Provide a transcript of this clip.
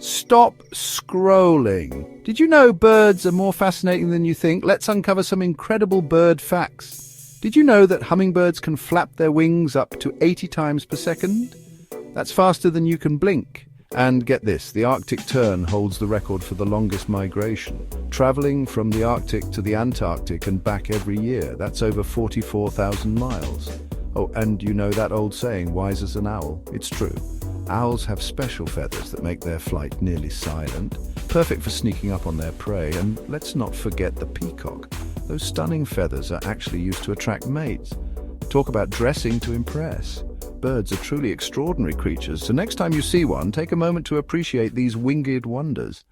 Stop scrolling. Did you know birds are more fascinating than you think? Let's uncover some incredible bird facts. Did you know that hummingbirds can flap their wings up to 80 times per second? That's faster than you can blink. And get this, the Arctic tern holds the record for the longest migration, traveling from the Arctic to the Antarctic and back every year. That's over 44,000 miles. Oh, and you know that old saying, wise as an owl? It's true. Owls have special feathers that make their flight nearly silent, perfect for sneaking up on their prey. And let's not forget the peacock. Those stunning feathers are actually used to attract mates. Talk about dressing to impress. Birds are truly extraordinary creatures, so next time you see one, take a moment to appreciate these winged wonders.